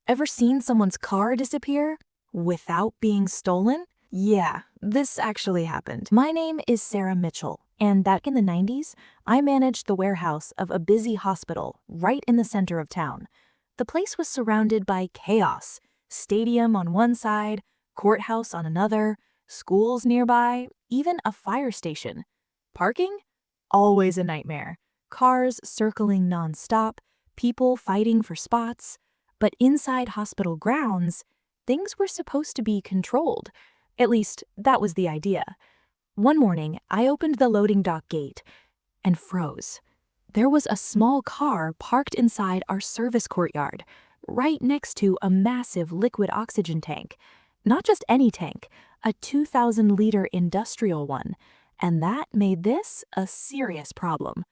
Ever seen someone's car disappear without being stolen? Yeah, this actually happened. My name is Sarah Mitchell, and back in the 90s, I managed the warehouse of a busy hospital right in the center of town. The place was surrounded by chaos: stadium on one side, courthouse on another, schools nearby, even a fire station. Parking? Always a nightmare. Cars circling nonstop, people fighting for spots. But inside hospital grounds, things were supposed to be controlled. At least, that was the idea. One morning, I opened the loading dock gate and froze. There was a small car parked inside our service courtyard, right next to a massive liquid oxygen tank. Not just any tank, a 2,000-liter industrial one. And that made this a serious problem.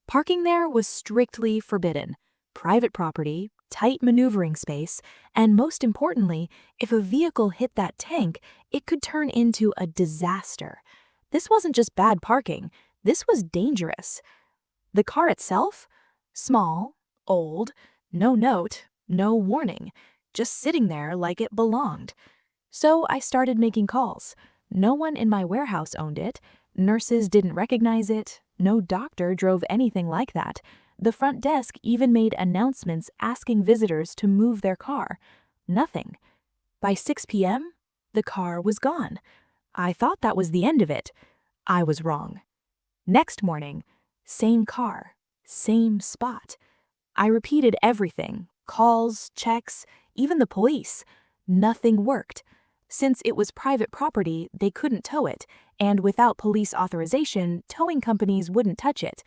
Parking there was strictly forbidden. Private property, tight maneuvering space, and most importantly, if a vehicle hit that tank, it could turn into a disaster. This wasn't just bad parking, this was dangerous. The car itself? Small, old, no note, no warning, just sitting there like it belonged. So I started making calls. No one in my warehouse owned it. Nurses didn't recognize it. No doctor drove anything like that. The front desk even made announcements asking visitors to move their car. Nothing. By 6 p.m., the car was gone. I thought that was the end of it. I was wrong. Next morning, same car, same spot. I repeated everything: calls, checks, even the police. Nothing worked. Since it was private property, they couldn't tow it, and without police authorization, towing companies wouldn't touch it.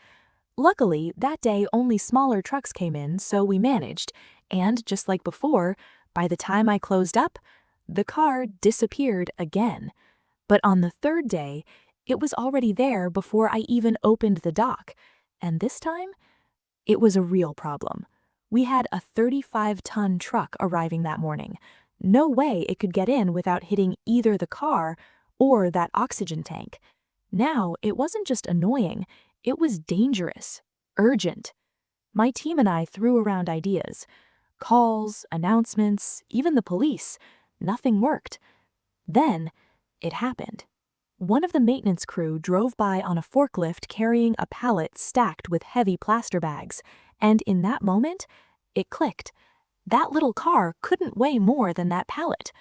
Luckily, that day only smaller trucks came in, so we managed. And just like before, by the time I closed up, the car disappeared again. But on the third day, it was already there before I even opened the dock. And this time, it was a real problem. We had a 35-ton truck arriving that morning. No way it could get in without hitting either the car or that oxygen tank. Now, it wasn't just annoying, it was dangerous, urgent. My team and I threw around ideas. Calls, announcements, even the police. Nothing worked. Then, it happened. One of the maintenance crew drove by on a forklift carrying a pallet stacked with heavy plaster bags, and in that moment, it clicked. That little car couldn't weigh more than that pallet.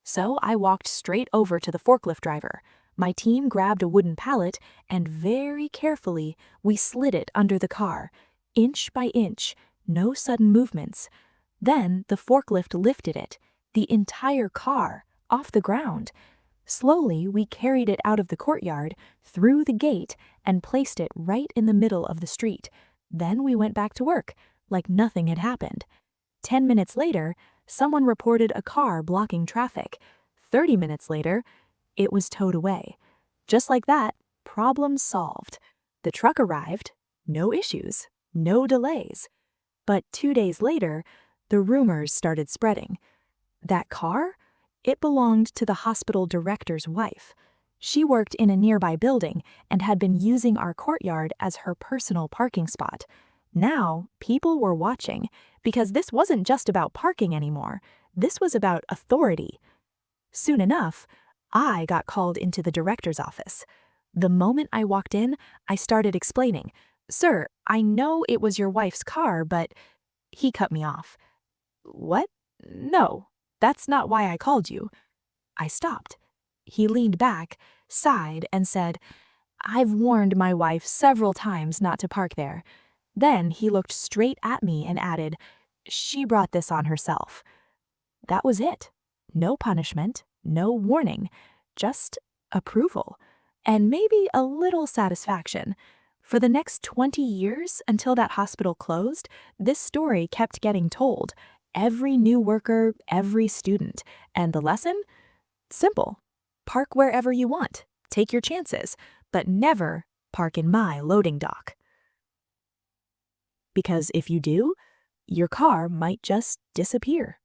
So I walked straight over to the forklift driver. My team grabbed a wooden pallet, and very carefully, we slid it under the car, inch by inch, no sudden movements. Then the forklift lifted it, the entire car, off the ground. Slowly, we carried it out of the courtyard, through the gate, and placed it right in the middle of the street. Then we went back to work, like nothing had happened. 10 minutes later, someone reported a car blocking traffic. 30 minutes later, it was towed away. Just like that, problem solved. The truck arrived, no issues, no delays. But 2 days later, the rumors started spreading. That car? It belonged to the hospital director's wife. She worked in a nearby building and had been using our courtyard as her personal parking spot. Now, people were watching, because this wasn't just about parking anymore. This was about authority. Soon enough, I got called into the director's office. The moment I walked in, I started explaining. "Sir, I know it was your wife's car, but—" He cut me off. "What? No, that's not why I called you." I stopped. He leaned back, sighed, and said, "I've warned my wife several times not to park there." Then he looked straight at me and added, "She brought this on herself." That was it. No punishment, no warning, just approval, and maybe a little satisfaction. For the next 20 years, until that hospital closed, this story kept getting told. Every new worker, every student. And the lesson? Simple. Park wherever you want. Take your chances. But never park in my loading dock. Because if you do, your car might just disappear.